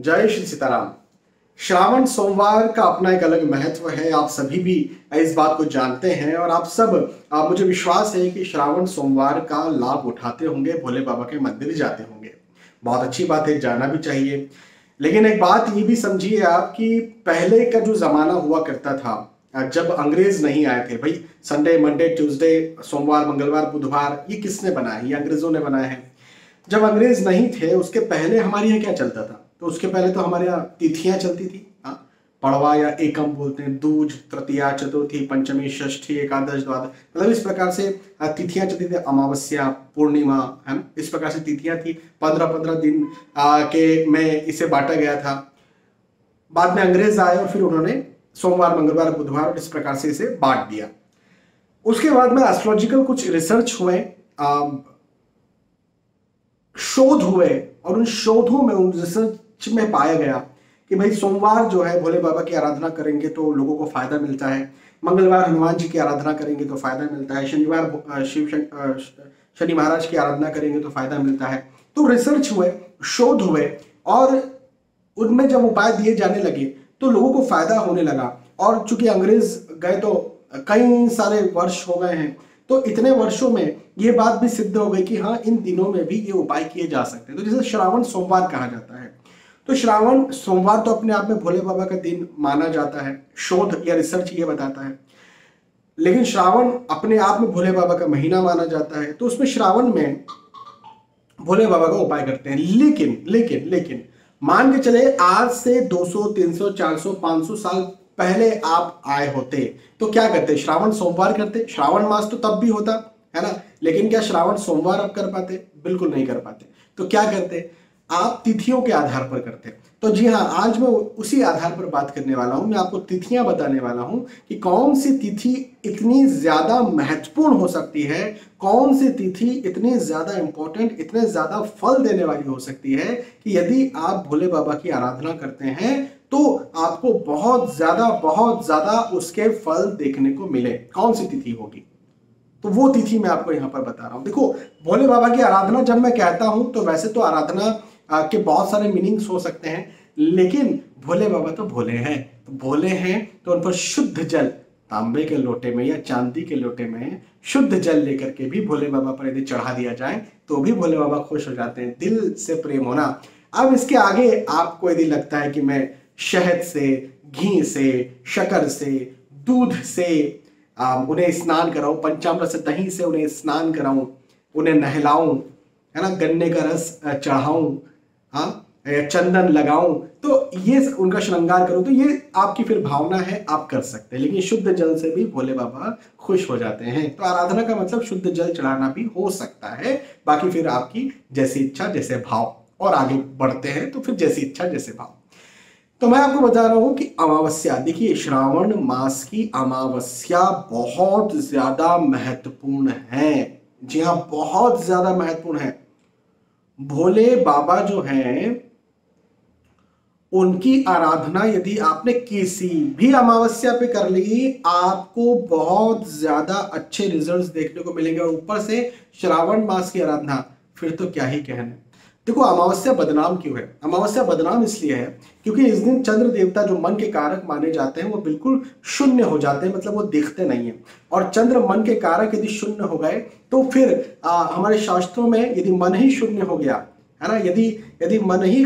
जय श्री सीताराम। श्रावण सोमवार का अपना एक अलग महत्व है। आप सभी भी इस बात को जानते हैं और आप सब मुझे विश्वास है कि श्रावण सोमवार का लाभ उठाते होंगे, भोले बाबा के मंदिर जाते होंगे। बहुत अच्छी बात है, जाना भी चाहिए। लेकिन एक बात ये भी समझिए आप कि पहले का जो जमाना हुआ करता था, जब अंग्रेज नहीं आए थे, भाई संडे, मंडे, ट्यूसडे, सोमवार, मंगलवार, बुधवार, ये किसने बनाया है? ये अंग्रेजों ने बनाया है। जब अंग्रेज नहीं थे उसके पहले हमारे यहाँ क्या चलता था? तो उसके पहले तो हमारे यहाँ तिथियां चलती थी। हाँ, पड़वा या एकम बोलते हैं, दूज, तृतीया, चतुर्थी, पंचमी, षष्ठी, एकादश, द्वादश, मतलब इस प्रकार से तिथियां चलती थी। अमावस्या, पूर्णिमा, है ना, इस प्रकार से तिथियां थी। 15-15 दिन के में इसे बांटा गया था। बाद में अंग्रेज आए और फिर उन्होंने सोमवार, मंगलवार, बुधवार और इस प्रकार से इसे बांट दिया। उसके बाद में एस्ट्रोलॉजिकल कुछ रिसर्च हुए, शोध हुए और उन शोधों में, उन रिसर्च में पाया गया कि भाई सोमवार जो है भोले बाबा की आराधना करेंगे तो लोगों को फायदा मिलता है, मंगलवार हनुमान जी की आराधना करेंगे तो फायदा मिलता है, शनिवार शनि महाराज की आराधना करेंगे तो फायदा मिलता है। तो रिसर्च हुए, शोध हुए और उनमें जब उपाय दिए जाने लगे तो लोगों को फायदा होने लगा। और चूंकि अंग्रेज गए तो कई सारे वर्ष हो गए हैं, तो इतने वर्षों में ये बात भी सिद्ध हो गई कि हाँ, इन दिनों में भी ये उपाय किए जा सकते हैं। तो जैसे श्रावण सोमवार कहा जाता है, तो श्रावण सोमवार तो अपने आप में भोले बाबा का दिन माना जाता है, शोध या रिसर्च ये बताता है। लेकिन श्रावण अपने आप में भोले बाबा का महीना माना जाता है, तो उसमें श्रावण में भोले बाबा का उपाय करते हैं। लेकिन लेकिन लेकिन मान के चले आज से 200, 300, 400, 500 साल पहले आप आए होते तो क्या करते? श्रावण सोमवार करते। श्रावण मास तो तब भी होता है ना, लेकिन क्या श्रावण सोमवार आप कर पाते? बिल्कुल नहीं कर पाते। तो क्या करते? आप तिथियों के आधार पर करते। तो जी हाँ, आज मैं उसी आधार पर बात करने वाला हूं। मैं आपको तिथियां बताने वाला हूं कि कौन सी तिथि इतनी ज्यादा महत्वपूर्ण हो सकती है, कौन सी तिथि इतनी ज्यादा इंपॉर्टेंट, इतने ज्यादा फल देने वाली हो सकती है कि यदि आप भोले बाबा की आराधना करते हैं तो आपको बहुत ज्यादा उसके फल देखने को मिले। कौन सी तिथि होगी? तो वो तिथि मैं आपको यहां पर बता रहा हूं। देखो, भोले बाबा की आराधना जब मैं कहता हूं तो वैसे तो आराधना के बहुत सारे मीनिंग्स हो सकते हैं, लेकिन भोले बाबा तो भोले हैं। तो भोले हैं तो उन पर शुद्ध जल, तांबे के लोटे में या चांदी के लोटे में शुद्ध जल लेकर के भी भोले बाबा पर यदि चढ़ा दिया जाए तो भी भोले बाबा खुश हो जाते हैं। दिल से प्रेम होना। अब इसके आगे आपको यदि लगता है कि मैं शहद से, घी से, शक्कर से, दूध से उन्हें स्नान कराऊं, पंचामृत से, दही से उन्हें स्नान कराऊं, उन्हें नहलाऊं, है ना, गन्ने का रस चढ़ाऊं, हाँ, चंदन लगाऊं, तो ये उनका श्रृंगार करूं, तो ये आपकी फिर भावना है, आप कर सकते हैं। लेकिन शुद्ध जल से भी भोले बाबा खुश हो जाते हैं। तो आराधना का मतलब शुद्ध जल चढ़ाना भी हो सकता है। बाकी फिर आपकी जैसी इच्छा, जैसे भाव। और आगे बढ़ते हैं तो फिर जैसी इच्छा, जैसे भाव। तो मैं आपको बता रहा हूं कि अमावस्या, देखिए श्रावण मास की अमावस्या बहुत ज्यादा महत्वपूर्ण है। जी हाँ, बहुत ज्यादा महत्वपूर्ण है। भोले बाबा जो हैं उनकी आराधना यदि आपने किसी भी अमावस्या पे कर ली, आपको बहुत ज्यादा अच्छे रिजल्ट्स देखने को मिलेंगे। और ऊपर से श्रावण मास की आराधना, फिर तो क्या ही कहना। देखो, अमावस्या बदनाम क्यों है? अमावस्या बदनाम इसलिए है क्योंकि इस दिन चंद्र देवता जो मन के कारक माने जाते हैं वो बिल्कुल शून्य हो जाते हैं, मतलब वो दिखते नहीं है। और चंद्र मन के कारक यदि शून्य हो गए तो फिर हमारे शास्त्रों में यदि मन ही शून्य हो गया, है ना, यदि मन ही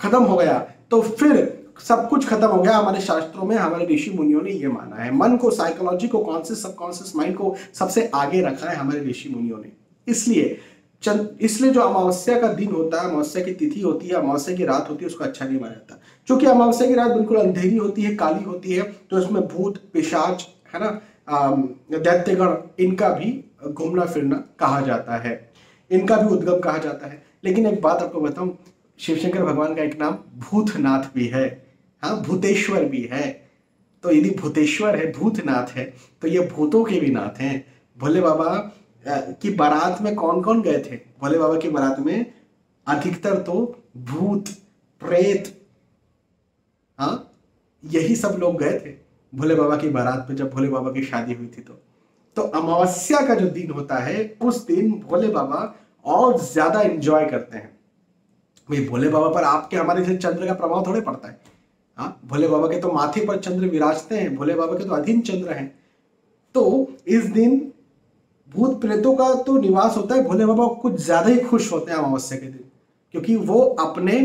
खत्म हो गया तो फिर सब कुछ खत्म हो गया। हमारे शास्त्रों में, हमारे ऋषि मुनियों ने ये माना है। मन को, साइकोलॉजी को, कॉन्शियस, सबकॉन्शियस माइंड को सबसे आगे रखा है हमारे ऋषि मुनियों ने। इसलिए जो अमावस्या का दिन होता है, अमावस्या की तिथि होती है, अमावस्या की रात होती है, उसको अच्छा नहीं माना जाता। क्योंकि अमावस्या की रात बिल्कुल अंधेरी होती है, काली होती है, तो इसमें भूत, पिशाच, है ना, दैत्यगण, इनका भी घूमना फिरना कहा जाता है, इनका भी उद्गम कहा जाता है। लेकिन एक बात आपको बताऊं, शिवशंकर भगवान का एक नाम भूतनाथ भी है। हाँ, भूतेश्वर भी है। तो यदि भूतेश्वर है, भूतनाथ है, तो ये भूतों के भी नाथ हैं। भोले बाबा की बारात में कौन कौन गए थे? भोले बाबा की बारात में अधिकतर तो भूत, प्रेत, हाँ, यही सब लोग गए थे भोले बाबा की बारात में, जब भोले बाबा की शादी हुई थी। तो अमावस्या का जो दिन होता है, उस दिन भोले बाबा और ज्यादा एंजॉय करते हैं। भाई भोले बाबा पर आपके हमारे जैसे चंद्र का प्रभाव थोड़े पड़ता है। हाँ, भोले बाबा के तो माथे पर चंद्र विराजते हैं, भोले बाबा के तो अधीन चंद्र हैं। तो इस दिन भूत प्रेतों का तो निवास होता है। भोले बाबा कुछ ज्यादा ही खुश होते हैं अमावस्या के दिन, क्योंकि वो अपने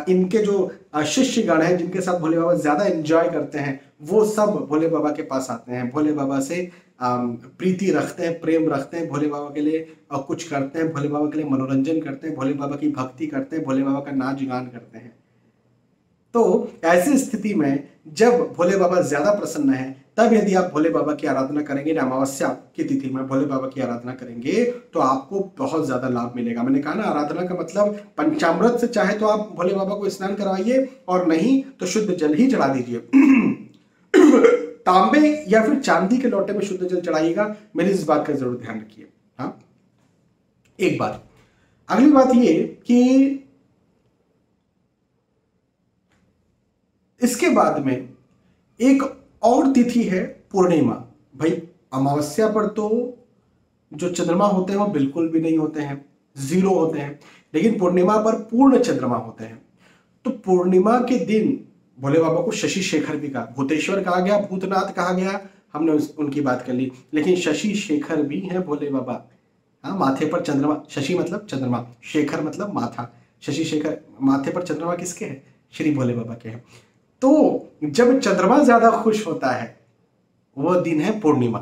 इनके जो शिष्यगण हैं जिनके साथ भोले बाबा ज्यादा एंजॉय करते हैं, वो सब भोले बाबा के पास आते हैं, भोले बाबा से प्रीति रखते हैं, प्रेम रखते हैं, भोले बाबा के लिए कुछ करते हैं, भोले बाबा के लिए मनोरंजन करते हैं, भोले बाबा की भक्ति करते हैं, भोले बाबा का नाच गान करते हैं। तो ऐसी स्थिति में जब भोले बाबा ज्यादा प्रसन्न है, तब यदि आप भोले बाबा की आराधना करेंगे, अमावस्या की तिथि में भोले बाबा की आराधना करेंगे, तो आपको बहुत ज्यादा लाभ मिलेगा। मैंने कहा ना, आराधना का मतलब पंचामृत से चाहे तो आप भोले बाबा को स्नान करवाइए, और नहीं तो शुद्ध जल ही चढ़ा दीजिए। तांबे या फिर चांदी के लोटे में शुद्ध जल चढ़ाइएगा, मेरी इस बात का जरूर ध्यान रखिए। हाँ, एक बात। अगली बात ये कि इसके बाद में एक और तिथि है पूर्णिमा। भाई अमावस्या पर तो जो चंद्रमा होते हैं वो बिल्कुल भी नहीं होते हैं, जीरो होते हैं, लेकिन पूर्णिमा पर पूर्ण चंद्रमा होते हैं। तो पूर्णिमा के दिन भोले बाबा को शशि शेखर भी कहा, भूतेश्वर कहा गया, भूतनाथ कहा गया, हमने उनकी बात कर ली, लेकिन शशि शेखर भी है भोले बाबा। हाँ, माथे पर चंद्रमा, शशि मतलब चंद्रमा, शेखर मतलब माथा, शशि शेखर, माथे पर चंद्रमा किसके हैं? श्री भोले बाबा के हैं। तो जब चंद्रमा ज्यादा खुश होता है, वह दिन है पूर्णिमा।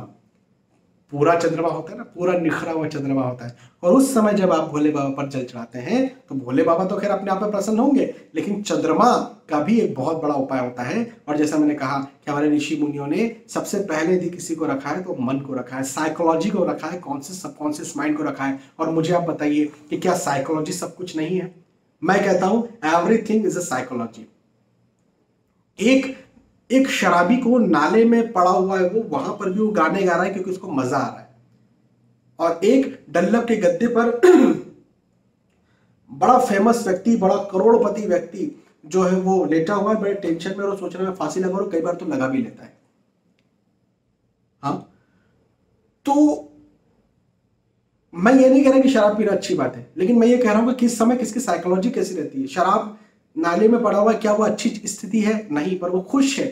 पूरा चंद्रमा होता है ना, पूरा निखरा हुआ चंद्रमा होता है, और उस समय जब आप भोले बाबा पर जल चढ़ाते हैं, तो भोले बाबा तो खैर अपने आप में प्रसन्न होंगे, लेकिन चंद्रमा का भी एक बहुत बड़ा उपाय होता है। और जैसा मैंने कहा कि हमारे ऋषि मुनियों ने सबसे पहले यदि किसी को रखा है तो मन को रखा है, साइकोलॉजी को रखा है, कॉन्शियस सबकॉन्शियस माइंड को रखा है। और मुझे आप बताइए कि क्या साइकोलॉजी सब कुछ नहीं है? मैं कहता हूं एवरीथिंग इज अ साइकोलॉजी। एक शराबी को नाले में पड़ा हुआ है, वो वहां पर भी वो गाने गा रहा है क्योंकि उसको मजा आ रहा है, और एक डल्लब के गद्दे पर बड़ा फेमस व्यक्ति, बड़ा करोड़पति व्यक्ति जो है वो लेटा हुआ है, बड़े टेंशन में, और सोच रहा है फांसी लगा, और कई बार तो लगा भी लेता है। हाँ, तो मैं ये नहीं कह रहा कि शराब पीना अच्छी बात है, लेकिन मैं ये कह रहा हूं कि किस समय किसकी साइकोलॉजी कैसी रहती है। शराब नाले में पड़ा हुआ है, क्या वो अच्छी स्थिति है? नहीं, पर वो खुश है।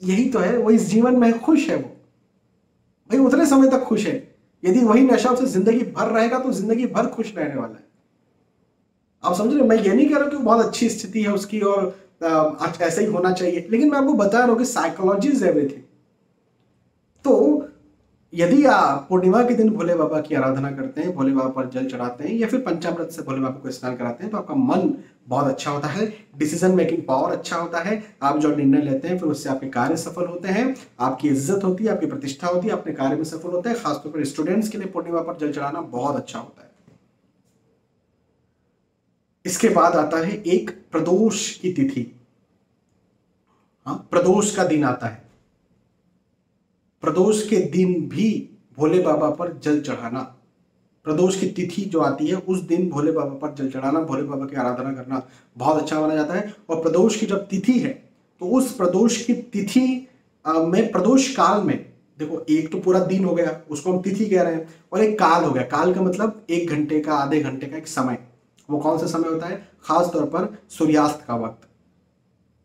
यही तो है, वो इस जीवन में खुश है। वो भाई उतने समय तक खुश है। यदि वही नशा उसे जिंदगी भर रहेगा तो जिंदगी भर खुश रहने वाला है। आप समझ रहे? मैं ये नहीं कह रहा कि वो बहुत अच्छी स्थिति है उसकी और ऐसा ही होना चाहिए, लेकिन मैं आपको बता रहा हूं कि साइकोलॉजी इज एवरीथिंग। तो यदि आप पूर्णिमा के दिन भोले बाबा की आराधना करते हैं, भोले बाबा पर जल चढ़ाते हैं, या फिर पंचामृत से भोले बाबा को स्नान कराते हैं, तो आपका मन बहुत अच्छा होता है, डिसीजन मेकिंग पावर अच्छा होता है, आप जो निर्णय लेते हैं फिर उससे आपके कार्य सफल होते हैं, आपकी इज्जत होती है, आपकी प्रतिष्ठा होती है, अपने कार्य में सफल होते हैं। खासतौर पर स्टूडेंट्स के लिए पूर्णिमा पर जल चढ़ाना बहुत अच्छा होता है। इसके बाद आता है एक प्रदोष की तिथि। हाँ, प्रदोष का दिन आता है। प्रदोष के दिन भी भोले बाबा पर जल चढ़ाना, प्रदोष की तिथि जो आती है उस दिन भोले बाबा पर जल चढ़ाना, भोले बाबा की आराधना करना बहुत अच्छा माना जाता है। और प्रदोष की जब तिथि है, तो उस प्रदोष की तिथि में, प्रदोष काल में, देखो एक तो पूरा दिन हो गया, उसको हम तिथि कह रहे हैं, और एक काल हो गया। काल का मतलब 1 घंटे का, आधे घंटे का एक समय। वो कौन सा समय होता है? खास तौर पर सूर्यास्त का वक्त,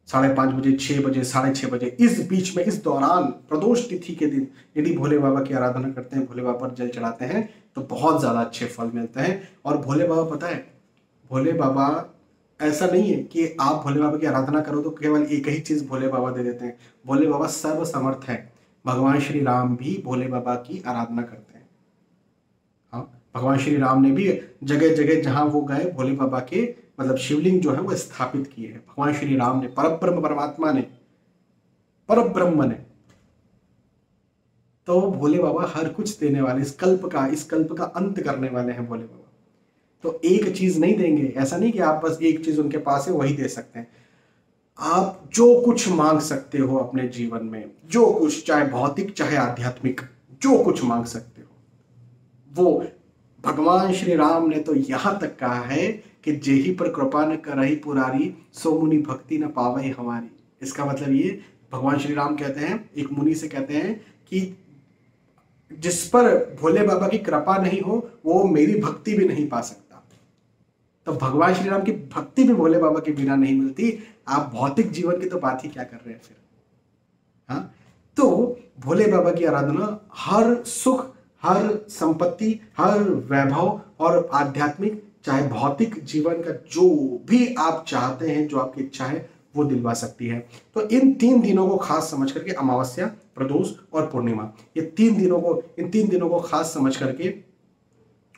5:30 बजे, 6 बजे, 6:30 बजे, इस बीच में, इस दौरान प्रदोष तिथि के दिन यदि भोले बाबा की आराधना करते हैं, भोले बाबा पर जल चढ़ाते हैं, तो बहुत ज्यादा अच्छे फल मिलते हैं। और भोले बाबा, पता है, भोले बाबा ऐसा नहीं है कि आप भोले बाबा की आराधना करो तो केवल एक ही चीज भोले बाबा दे देते हैं। भोले बाबा सर्व समर्थ है। भगवान श्री राम भी भोले बाबा की आराधना करते हैं। हाँ, भगवान श्री राम ने भी जगह जगह जहां वो गए, भोले बाबा के मतलब शिवलिंग जो है वो स्थापित किए हैं। भगवान श्री राम ने, परब्रह्म परमात्मा ने, परब्रह्म ने। तो भोले बाबा हर कुछ देने वाले, इस कल्प का अंत करने वाले हैं भोले बाबा। तो एक चीज नहीं देंगे, ऐसा नहीं कि आप बस एक चीज उनके पास है वही दे सकते हैं। आप जो कुछ मांग सकते हो अपने जीवन में, जो कुछ, चाहे भौतिक चाहे आध्यात्मिक, जो कुछ मांग सकते हो, वो भगवान श्री राम ने तो यहां तक कहा है कि जेहि पर कृपा न करहि पुरारी, सो मुनि भक्ति न पावे हमारी। इसका मतलब ये, भगवान श्री राम कहते हैं, एक मुनि से कहते हैं कि जिस पर भोले बाबा की कृपा नहीं हो वो मेरी भक्ति भी नहीं पा सकता। तो भगवान श्री राम की भक्ति भी भोले बाबा के बिना नहीं मिलती। आप भौतिक जीवन की तो बात ही क्या कर रहे हैं फिर। हाँ, तो भोले बाबा की आराधना हर सुख, हर संपत्ति, हर वैभव और आध्यात्मिक चाहे भौतिक जीवन का जो भी आप चाहते हैं, जो आपकी इच्छा है, वो दिलवा सकती है। तो इन 3 दिनों को खास समझ करके, अमावस्या, प्रदोष और पूर्णिमा, इन 3 दिनों को खास समझ करके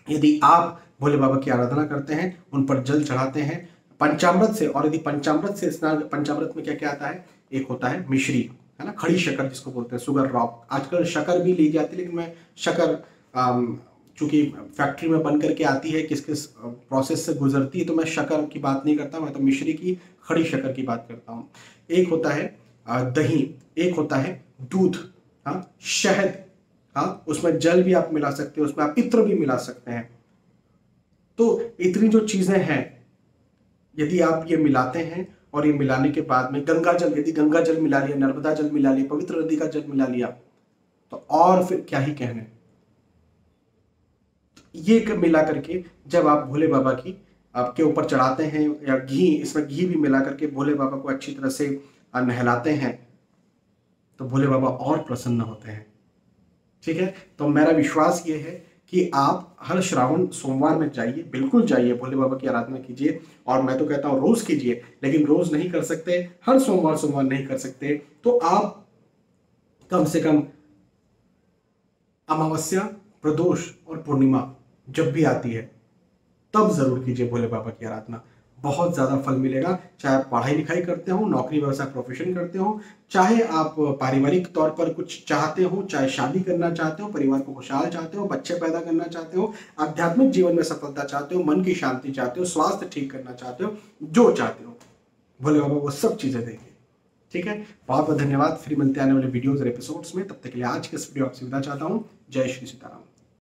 यदि आप भोले बाबा की आराधना करते हैं, उन पर जल चढ़ाते हैं पंचामृत से, और यदि पंचामृत से स्नान, पंचामृत में क्या क्या आता है, एक होता है मिश्री, है ना, खड़ी शक्कर जिसको बोलते हैं, शुगर रॉक। आजकल शक्कर भी ली जाती है, लेकिन मैं शक्कर चूंकि फैक्ट्री में बन करके आती है, किस किस प्रोसेस से गुजरती है, तो मैं शक्कर की बात नहीं करता, मैं तो मिश्री की, खड़ी शक्कर की बात करता हूँ। एक होता है दही, एक होता है दूध, हाँ, शहद, हाँ, उसमें जल भी आप मिला सकते हो, उसमें आप इत्र भी मिला सकते हैं। तो इतनी जो चीजें हैं, यदि आप ये मिलाते हैं और ये मिलाने के बाद में गंगा जल, यदि गंगा जल मिला लिया, नर्मदा जल मिला लिया, पवित्र नदी का जल मिला लिया, तो और फिर क्या ही कहने। ये मिला करके जब आप भोले बाबा की आपके ऊपर चढ़ाते हैं, या घी, इसमें घी भी मिला करके भोले बाबा को अच्छी तरह से नहलाते हैं, तो भोले बाबा और प्रसन्न होते हैं। ठीक है, तो मेरा विश्वास ये है कि आप हर श्रावण सोमवार में जाइए, बिल्कुल जाइए, भोले बाबा की आराधना कीजिए। और मैं तो कहता हूँ रोज कीजिए, लेकिन रोज नहीं कर सकते, हर सोमवार नहीं कर सकते, तो आप कम से कम अमावस्या, प्रदोष और पूर्णिमा जब भी आती है, तब जरूर कीजिए भोले बाबा की आराधना। बहुत ज्यादा फल मिलेगा। चाहे आप पढ़ाई लिखाई करते हो, नौकरी व्यवसाय प्रोफेशन करते हो, चाहे आप पारिवारिक तौर पर कुछ चाहते हो, चाहे शादी करना चाहते हो, परिवार को खुशहाल चाहते हो, बच्चे पैदा करना चाहते हो, आध्यात्मिक जीवन में सफलता चाहते हो, मन की शांति चाहते हो, स्वास्थ्य ठीक करना चाहते हो, जो चाहते हो, भोले बाबा वो सब चीजें देंगे। ठीक है, बहुत बहुत धन्यवाद। फिर मिलते आने वाले वीडियोज और एपिसोड्स में। तब तक के लिए आज के इस वीडियो आपसे विदा चाहता हूँ। जय श्री सीताराम।